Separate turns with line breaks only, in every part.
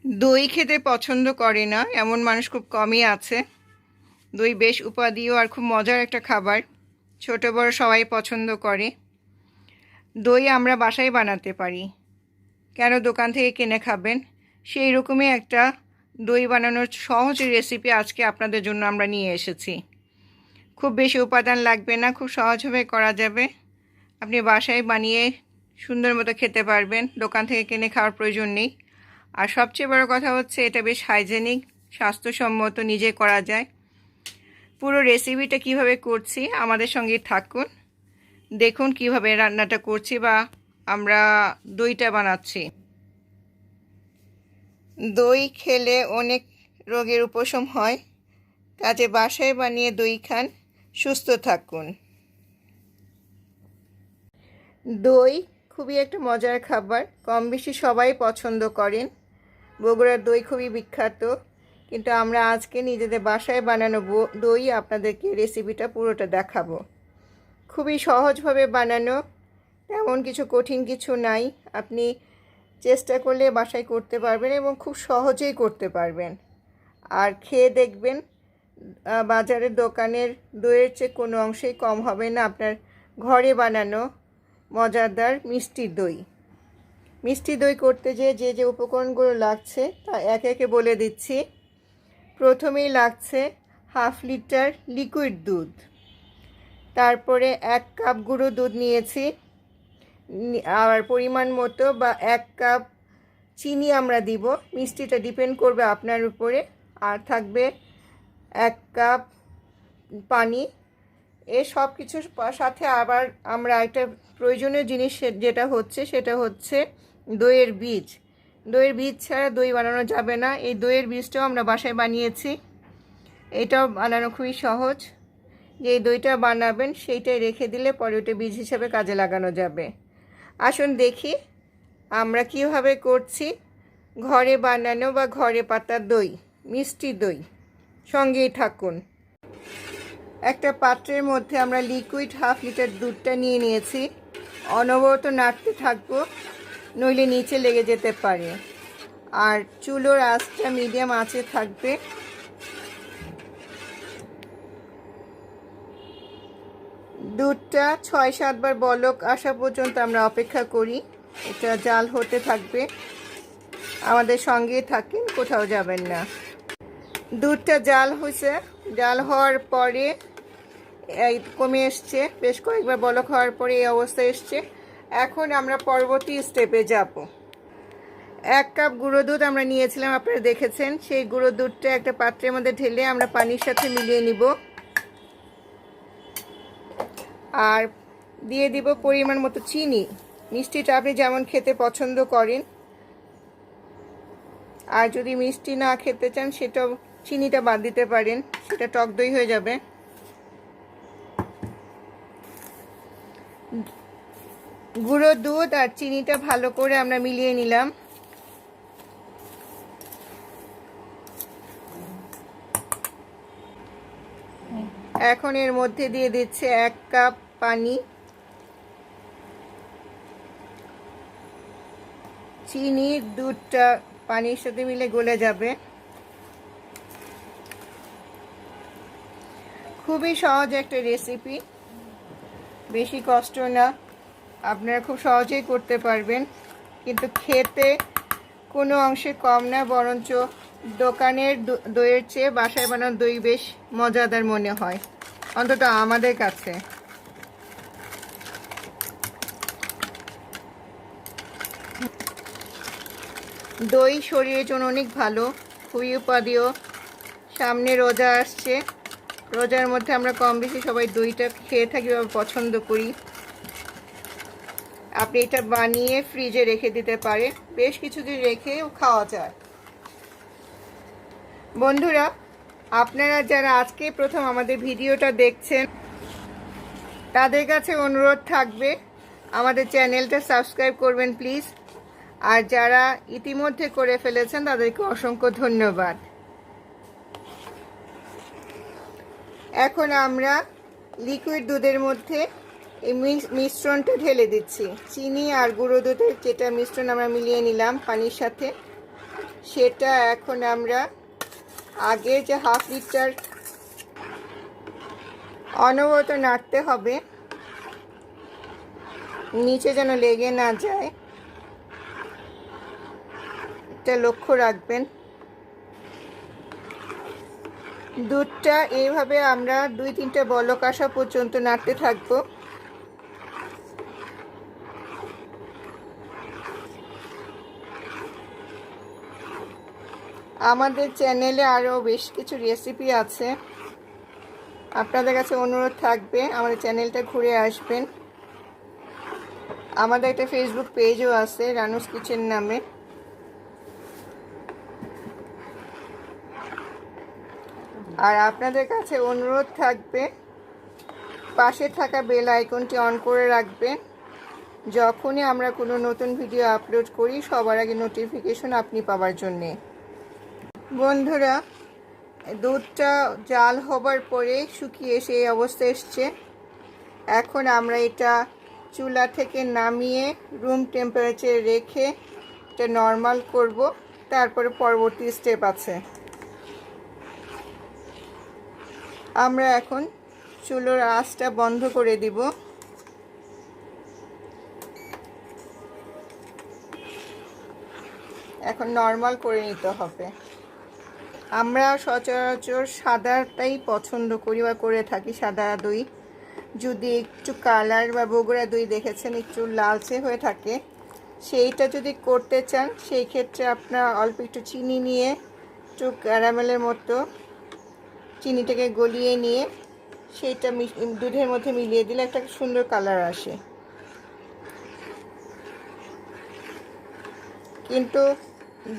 দই খেতে পছন্দ করে না এমন মানুষ খুব কমই আছে। দই বেশ উপাদেয় আর খুব মজার একটা খাবার, ছোট বড় সবাই পছন্দ করে। দই আমরা বাসায় বানাতে পারি, কেন দোকান থেকে কিনে খাবেন? সেই রকমই একটা দই বানানোর সহজ রেসিপি আজকে আপনাদের জন্য আমরা নিয়ে এসেছি। খুব বেশি উপাদান লাগবে না, খুব সহজভাবে করা যাবে। আপনি বাসায় বানিয়ে সুন্দর মতো খেতে পারবেন, দোকান থেকে কিনে খাওয়ার প্রয়োজন নেই। আর সবচেয়ে বড় কথা হচ্ছে এটা বেশ হাইজেনিক, স্বাস্থ্যসম্মত, নিজে করা যায়। পুরো রেসিপিটা কিভাবে করছি আমাদের সঙ্গে থাকুন, দেখুন কিভাবে রান্নাটা করছি বা আমরা দইটা বানাচ্ছি। দই খেলে অনেক রোগের উপশম হয়, কাজে বাসায় বানিয়ে দই খান, সুস্থ থাকুন। দই খুবই একটা মজার খাবার, কম বেশি সবাই পছন্দ করেন। বগুড়ার দই খুবই বিখ্যাত, কিন্তু আমরা আজকে নিজেদের বাসায় বানানো দই আপনাদেরকে রেসিপিটা পুরোটা দেখাবো। খুবই সহজভাবে বানানো, তেমন কিছু কঠিন কিছু নাই। আপনি চেষ্টা করলে বাসায় করতে পারবেন এবং খুব সহজেই করতে পারবেন। আর খেয়ে দেখবেন বাজারের দোকানের দইয়ের চেয়ে কোনো অংশেই কম হবে না আপনার ঘরে বানানো মজাদার মিষ্টি দই। মিষ্টি দই করতে যে যে উপকরণগুলো লাগছে তা একে একে বলে দিচ্ছি। প্রথমেই লাগছে 1/2 লিটার লিকুইড দুধ, তারপরে 1 কাপ গুঁড়ো দুধ নিয়েছি, আর পরিমাণ মতো বা 1 কাপ চিনি আমরা দিব, মিষ্টিটা ডিপেন্ড করবে আপনার উপরে। আর থাকবে 1 কাপ পানি। এ সব কিছুর সাথে আবার আমরা একটা প্রয়োজনীয় জিনিস সেটা হচ্ছে দইয়ের বীজ। দইয়ের বীজ ছাড়া দই বানানো যাবে না। এই দইয়ের বীজটাও আমরা বাসায় বানিয়েছি, এটাও বানানো খুবই সহজ। যে দইটা বানাবেন সেইটাই রেখে দিলে পরে ওটা বীজ হিসাবে কাজে লাগানো যাবে। আসুন দেখি আমরা কিভাবে করছি ঘরে বানানো বা ঘরে পাতা দই, মিষ্টি দই। সঙ্গেই থাকুন। একটা পাত্রের মধ্যে আমরা লিকুইড 1/2 লিটার দুধটা নিয়ে নিয়েছি। অনবরত নাড়তে থাকবো, নইলে নিচে লেগে যেতে পারে। আর চুলোর আঁচটা মিডিয়াম আঁচে থাকবে। দুধটা 6-7 বার বলক আসা পর্যন্ত আমরা অপেক্ষা করি। এটা জাল হতে থাকবে, আমাদের সঙ্গেই থাকেন, কোথাও যাবেন না। দুধটা জাল হয়েছে, জাল হওয়ার পরে কমে এসছে, বেশ কয়েকবার বলক হওয়ার পরে এই অবস্থা এসছে। এখন আমরা পরবর্তী স্টেপে যাব। 1 কাপ গুঁড়ো দুধ আমরা নিয়েছিলাম, আপনারা দেখেছেন। সেই গুঁড়ো দুধটা একটা পাত্রের মধ্যে ঢেলে আমরা পানির সাথে মিলিয়ে নিব। আর দিয়ে দিব পরিমাণ মতো চিনি। মিষ্টিটা আপনি যেমন খেতে পছন্দ করেন, আর যদি মিষ্টি না খেতে চান সেটাও চিনিটা বাদ দিতে পারেন, সেটা টক দই হয়ে যাবে। গুঁড়ো দুধ আর চিনিটা ভালো করে আমরা মিলিয়ে নিলাম। এখন এর মধ্যে দিয়ে দিচ্ছে 1 কাপ পানি। চিনি দুধটা পানির সাথে মিলে গলে যাবে। খুবই সহজ একটা রেসিপি, বেশি কষ্ট না, আপনারা খুব সহজেই করতে পারবেন। কিন্তু খেতে কোনো অংশে কম না, বরঞ্চ দোকানের দইয়ের চেয়ে বাসায় বানানো দই বেশ মজাদার মনে হয়, অন্তত আমাদের কাছে। দই শরীরের জন্য অনেক ভালো, খুবই উপাদেয়। সামনে রোজা আসছে, রোজার মধ্যে আমরা কম বেশি সবাই দইটা খেয়ে থাকি বা পছন্দ করি। আপনি এটা বানিয়ে ফ্রিজে রেখে দিতে পারেন, বেশ কিছুদিন রেখেও খাওয়া যায়। বন্ধুরা, আপনারা যারা আজকে প্রথম আমাদের ভিডিওটা দেখছেন তাদের কাছে অনুরোধ থাকবে আমাদের চ্যানেলটা সাবস্ক্রাইব করবেন প্লিজ। আর যারা ইতিমধ্যে করে ফেলেছেন তাদেরকে অসংখ্য ধন্যবাদ। এখন আমরা লিকুইড দুধের মধ্যে এই মিশ্রণটা ঢেলে দিচ্ছি। চিনি আর গুঁড়ো দুধের যেটা মিশ্রণ আমরা মিলিয়ে নিলাম পানির সাথে, সেটা এখন আমরা আগে যে হাফ লিটার অনবরত নাড়তে হবে, নিচে যেন লেগে না যায়, এটা লক্ষ্য রাখবেন। দুধটা এইভাবে আমরা 2-3টা বলক আসা পর্যন্ত নাড়তে থাকবো। আমাদের চ্যানেলে আরও বেশ কিছু রেসিপি আছে, আপনাদের কাছে অনুরোধ থাকবে আমাদের চ্যানেলটা ঘুরে আসবেন। আমাদের একটা ফেসবুক পেজও আছে রানুস কিচেন নামে। আর আপনাদের কাছে অনুরোধ থাকবে পাশে থাকা বেল আইকনটি অন করে রাখবেন, যখনই আমরা কোনো নতুন ভিডিও আপলোড করি সবার আগে নোটিফিকেশন আপনি পাওয়ার জন্যে। বন্ধুরা, দুধটা জাল হবার পরে শুকিয়ে সেই অবস্থা এসছে। এখন আমরা এটা চুলা থেকে নামিয়ে রুম টেম্পারেচারে রেখে এটা নর্মাল করব, তারপরে পরবর্তী স্টেপ আছে। আমরা এখন চুলোর আঁচটা বন্ধ করে দিব। এখন নর্মাল করে নিতে হবে। আমরা সচরাচর সাদাটাই পছন্দ করি বা করে থাকি, সাদা দই। যদি একটু কালার বা বগুড়া দই দেখেছেন একটু লালচে হয়ে থাকে, সেইটা যদি করতে চান সেই ক্ষেত্রে আপনার অল্প একটু চিনি নিয়ে একটু ক্যারামেলের মতো চিনিটাকে গলিয়ে নিয়ে সেইটা দুধের মধ্যে মিলিয়ে দিলে একটা সুন্দর কালার আসে। কিন্তু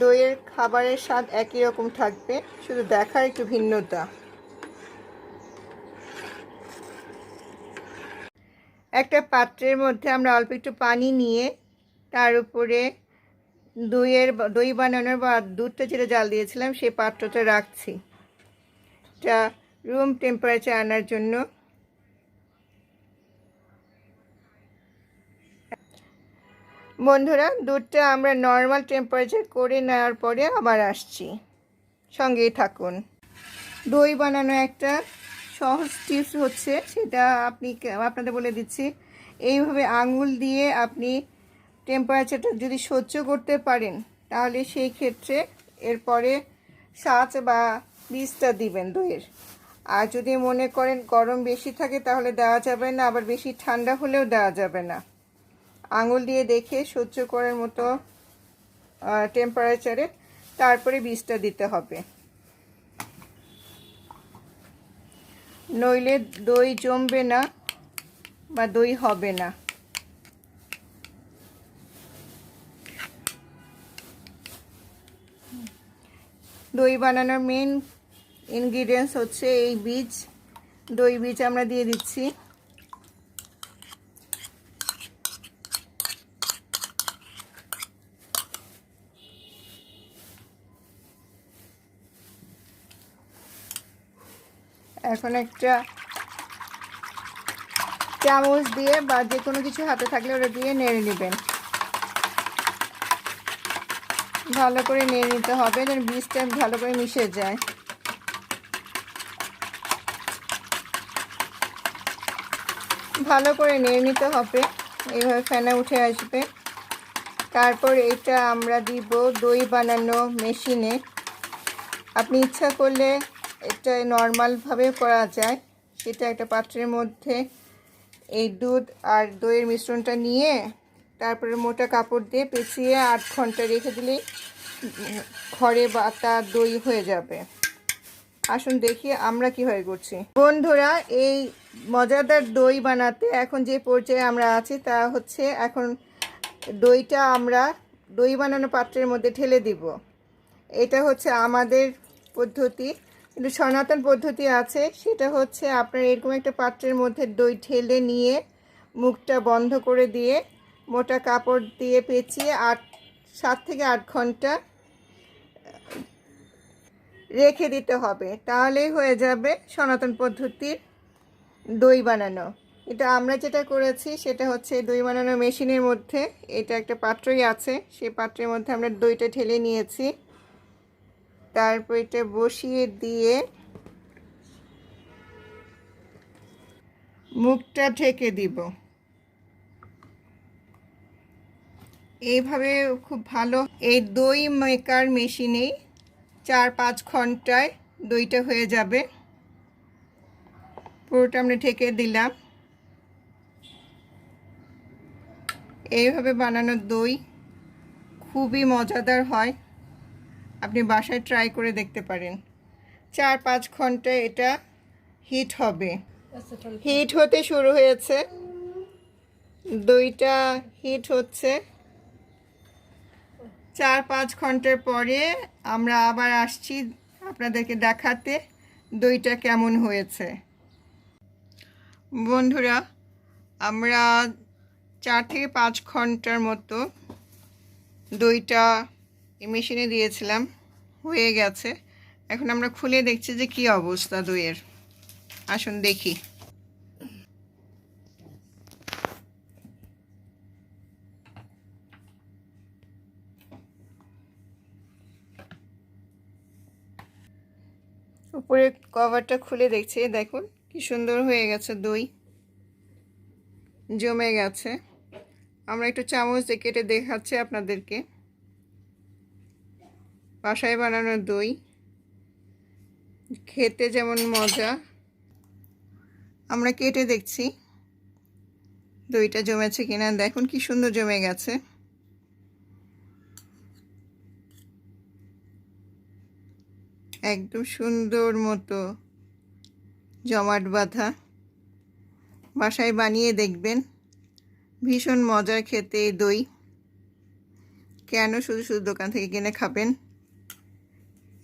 দইয়ের খাবারের স্বাদ একই রকম থাকবে, শুধু দেখার একটু ভিন্নতা। একটা পাত্রের মধ্যে আমরা অল্প একটু পানি নিয়ে তার উপরে দই বানানোর বা দুধটা যেটা জাল দিয়েছিলাম সেই পাত্রটা রাখছি, এটা রুম টেম্পারেচার আনার জন্য। বন্ধুরা, দুধটা আমরা নর্মাল টেম্পারেচার করে নেওয়ার পরে আবার আসছি, সঙ্গেই থাকুন। দই বানানো একটা সহজ টিপস হচ্ছে, সেটা আপনাদের বলে দিচ্ছি। এইভাবে আঙুল দিয়ে আপনি টেম্পারেচারটা যদি সহ্য করতে পারেন তাহলে সেই ক্ষেত্রে এরপরে ছাঁচ বা বীজটা দিবেন দইয়ের। আর যদি মনে করেন গরম বেশি থাকে তাহলে দেওয়া যাবে না, আবার বেশি ঠান্ডা হলেও দেওয়া যাবে না। আঙুল দিয়ে দেখে সহ্য করার মতো টেম্পারেচারে তারপরে বীজটা দিতে হবে, নইলে দই জমবে না বা দই হবে না। দই বানানোর মেন ইনগ্রিডিয়েন্টস হচ্ছে এই বীজ। দই বীজ আমরা দিয়ে দিচ্ছি। এখন একটা চামচ দিয়ে বা যে কোনো কিছু হাতে থাকলে ওটা দিয়ে নেড়ে নেবেন, ভালো করে নেড়ে নিতে হবে যেন বীজটা ভালো করে মিশে যায়। ভালো করে নেড়ে নিতে হবে, এইভাবে ফেনা উঠে আসবে। তারপর এটা আমরা দিব দই বানানো মেশিনে। আপনি ইচ্ছা করলে এটা নর্মালভাবে করা যায়। সেটা একটা পাত্রের মধ্যে এই দুধ আর দইয়ের মিশ্রণটা নিয়ে তারপরে মোটা কাপড় দিয়ে পেঁচিয়ে 8 ঘন্টা রেখে দিলেই ঘরে বাটা দই হয়ে যাবে। আসুন দেখি আমরা কীভাবে করছি। বন্ধুরা, এই মজাদার দই বানাতে এখন যে পর্যায়ে আমরা আছি তা হচ্ছে, এখন দইটা আমরা দই বানানো পাত্রের মধ্যে ঢেলে দিব। এটা হচ্ছে আমাদের পদ্ধতি, কিন্তু সনাতন পদ্ধতি আছে, সেটা হচ্ছে আপনার এরকম একটা পাত্রের মধ্যে দই ঢেলে নিয়ে মুখটা বন্ধ করে দিয়ে মোটা কাপড় দিয়ে পেঁচিয়ে 7 থেকে 8 ঘন্টা রেখে দিতে হবে, তাহলেই হয়ে যাবে সনাতন পদ্ধতির দই বানানো। এটা আমরা যেটা করেছি সেটা হচ্ছে দই বানানো মেশিনের মধ্যে এটা একটা পাত্রই আছে, সেই পাত্রের মধ্যে আমরা দইটা ঢেলে নিয়েছি। তারপর এটা বসিয়ে দিয়ে মুখটা ঢেকে দিব। এইভাবে খুব ভালো এই দই মেকার মেশিনেই 4-5 ঘন্টায় দইটা হয়ে যাবে। পুরোটা আমরা ঢেকে দিলাম। এইভাবে বানানো দই খুবই মজাদার হয়, আপনি বাসায় ট্রাই করে দেখতে পারেন। 4-5 ঘন্টায় এটা হিট হবে। হিট হতে শুরু হয়েছে, দইটা হিট হচ্ছে। 4-5 ঘন্টার পরে আমরা আবার আসছি আপনাদেরকে দেখাতে দইটা কেমন হয়েছে। বন্ধুরা, আমরা 4 থেকে 5 ঘন্টার মতো দইটা মেশিনে দিয়েছিলাম, হয়ে গেছে। এখন আমরা খুলে দেখছি যে কি অবস্থা দইয়ের। আসুন দেখি। উপরে কভারটা খুলে দেখছি, দেখুন কি সুন্দর হয়ে গেছে, দই জমে গেছে। আমরা একটু চামচ দিয়ে কেটে দেখাচ্ছি আপনাদেরকে। বাসায় বানানো দই খেতে যেমন মজা, আমরা কেটে দেখছি দইটা জমেছে কিনা। দেখুন কি সুন্দর জমে গেছে। একদম সুন্দর মতো জমাট বাঁধা। বাসায় বানিয়ে দেখবেন, ভীষণ মজার খেতে এই দই। কেন শুধু শুধু দোকান থেকে কিনে খাবেন?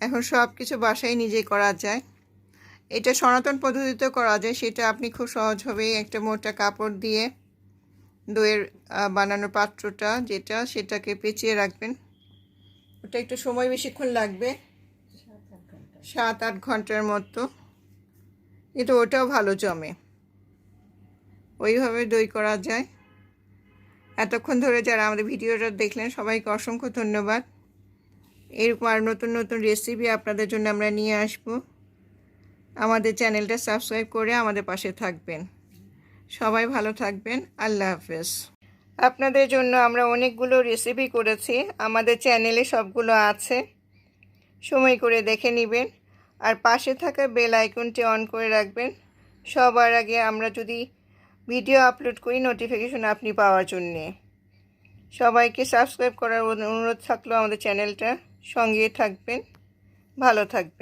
এখন সব কিছু বাসায় নিজেই করা যায়। এটা সনাতন পদ্ধতিতে করা যায়, সেটা আপনি খুব সহজভাবেই একটা মোটা কাপড় দিয়ে দইয়ের বানানোর পাত্রটা যেটা, সেটাকে পেঁচিয়ে রাখবেন। ওটা একটু সময় বেশিক্ষণ লাগবে, 7-8 ঘন্টার মতো, কিন্তু ওটাও ভালো জমে। ওইভাবে দই করা যায়। এতক্ষণ ধরে যারা আমাদের ভিডিওটা দেখলেন সবাইকে অসংখ্য ধন্যবাদ। এরকম আর নতুন নতুন রেসিপি আপনাদের জন্য আমরা নিয়ে আসব। আমাদের চ্যানেলটা সাবস্ক্রাইব করে আমাদের পাশে থাকবেন। সবাই ভালো থাকবেন। আল্লাহ হাফেজ। আপনাদের জন্য আমরা অনেকগুলো রেসিপি করেছি, আমাদের চ্যানেলে সবগুলো আছে, সময় করে দেখে নেবেন। আর পাশে থাকা বেল আইকনটি অন করে রাখবেন, সবার আগে আমরা যদি ভিডিও আপলোড করি নোটিফিকেশন আপনি পাওয়ার জন্যে। সবাইকে সাবস্ক্রাইব করার অনুরোধ থাকলো আমাদের চ্যানেলটা। সঙ্গে থাকবেন, ভালো থাকবেন।